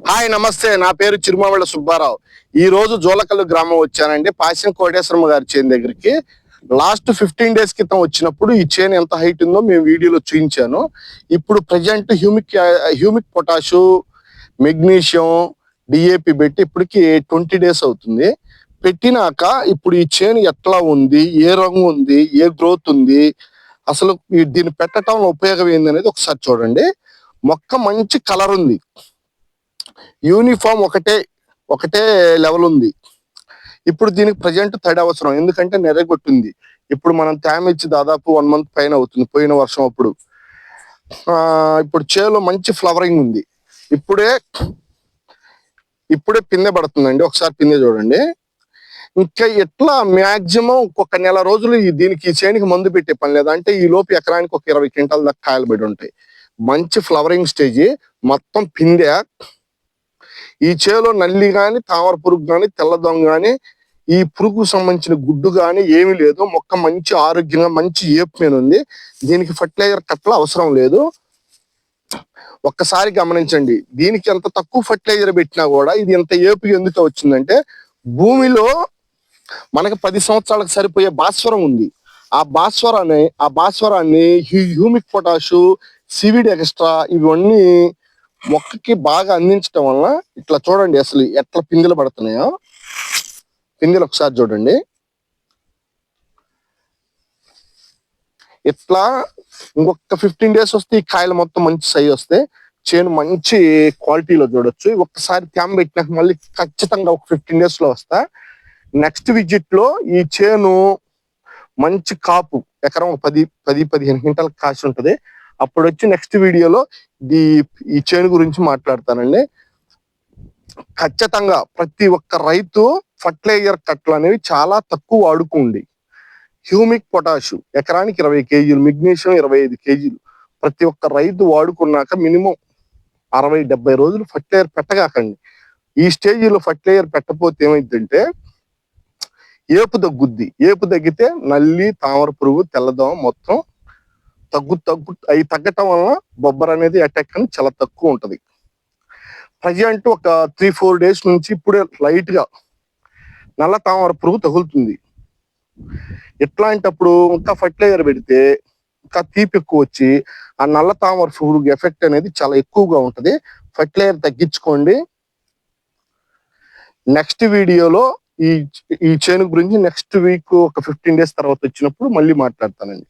Hi నమస్తే, నా పేరు చిరుమావిళ్ళ సుబ్బారావు. ఈ రోజు జోలకల్లు గ్రామం వచ్చానండి. పాశ్యం కోటేశ్వరమ్మ గారి చేను దగ్గరికి. లాస్ట్ 15 days క్రితం వచ్చినప్పుడు ఈ చేను ఎంత హైట్ ఉందో మేము వీడియోలో చూపించాను. ఇప్పుడు present humic potash, magnesium, DAP పెట్టి ఇప్పటికి 20 days అవుతుంది. పెట్టినాక ఇప్పుడు ఈ చేను ఎట్లా ఉంది, ఏ రంగు ఉంది, ఏ గ్రోత్ ఉంది, అసలు దీన్ని పెట్టడం ఉపయోగం ఏందనేది ఒకసారి చూడండి. మొక్క మంచి కలర్ ఉంది, యూనిఫామ్ ఒకటే లెవెల్ ఉంది. ఇప్పుడు దీనికి ప్రజెంట్ తడి అవసరం, ఎందుకంటే నెరగొట్టింది. ఇప్పుడు మనం తేమ ఇచ్చి దాదాపు 1 month పైన అవుతుంది, పోయిన వర్షం అప్పుడు. ఇప్పుడు చేలో మంచి ఫ్లవరింగ్ ఉంది. ఇప్పుడే పిందె పడుతుందండి. ఒకసారి పిందె చూడండి. ఇంకా ఎట్లా మాక్సిమం ఒక నెల రోజులు దీనికి ఈ చేనికి మందు పెట్టే పని లేదా అంటే ఈ లోపు ఎకరానికి ఒక 20 క్వింటాల దాకా కాయలు పడి ఉంటాయి. మంచి ఫ్లవరింగ్ స్టేజ్, మొత్తం పిందె. ఈ చేలో నల్లి గాని, తామర పురుగు గాని, తెల్లదొంగ గాని, ఈ పురుగు సంబంధించిన గుడ్డు గాని ఏమీ లేదు. మొక్క మంచి ఆరోగ్యంగా మంచి ఏపు మీద ఉంది. దీనికి ఫర్టిలైజర్ కట్టల అవసరం లేదు. ఒక్కసారి గమనించండి, దీనికి ఎంత తక్కువ ఫర్టిలైజర్ పెట్టినా కూడా ఇది ఎంత ఏపు ఎందుకు వచ్చిందంటే, భూమిలో మనకి 10 సంవత్సరాలకు సరిపోయే భాస్వరం ఉంది. ఆ భాస్వరాన్ని హ్యూమిక్ పొటాషు, సివిడ్ ఎక్స్ట్రా ఇవన్నీ మొక్కకి బాగా అందించడం వలన ఇట్లా చూడండి అసలు ఎట్లా పిందెలు పడుతున్నాయో. పిందెలు ఒకసారి చూడండి. ఇట్లా ఇంకొక 15 days వస్తే ఈ కాయలు మొత్తం మంచి సైజ్ వస్తే చేను మంచి క్వాలిటీలో చూడొచ్చు. ఒక్కసారి తేమ పెట్టినాక మళ్ళీ ఖచ్చితంగా ఒక 15 days లో వస్తా. నెక్స్ట్ విజిట్ లో ఈ చేను మంచి కాపు ఎకరం 10-15 క్వింటాల కాసి ఉంటది. అప్పుడు వచ్చి నెక్స్ట్ వీడియోలో ఈ చేను గురించి మాట్లాడతానండి. ఖచ్చితంగా ప్రతి ఒక్క రైతు ఫర్టిలైజర్ కట్టలు అనేవి చాలా తక్కువ వాడుకోండి. హ్యూమిక్ పొటాషు ఎకరానికి 20 kg, మెగ్నీషియం 25 kg ప్రతి ఒక్క రైతు వాడుకున్నాక మినిమం 60-70 రోజులు ఫర్టిలైజర్ పెట్టగాకండి. ఈ స్టేజీలో ఫర్టిలైజర్ పెట్టకపోతే ఏమైందంటే ఏపు తగ్గుద్ది. ఏపు తగ్గితే నల్లి, తామర పురుగు, తెల్లదోమ మొత్తం అవి తగ్గటం వలన బొబ్బర్ అనేది అటాక్ అని చాలా తక్కువ ఉంటది. ప్రజెంట్ ఒక 3-4 days నుంచి ఇప్పుడే లైట్ గా నల్ల తామర పురుగు తగులుతుంది. ఎట్లాంటప్పుడు ఇంకా ఫర్టిలైజర్ పెడితే ఇంకా తీపి ఎక్కువ వచ్చి ఆ నల్ల తామర పురుగు ఎఫెక్ట్ అనేది చాలా ఎక్కువగా ఉంటది. ఫర్టిలైజర్ తగ్గించుకోండి. నెక్స్ట్ వీడియోలో ఈ చేను గురించి నెక్స్ట్ వీక్ ఒక 15 days తర్వాత వచ్చినప్పుడు మళ్ళీ మాట్లాడతానండి.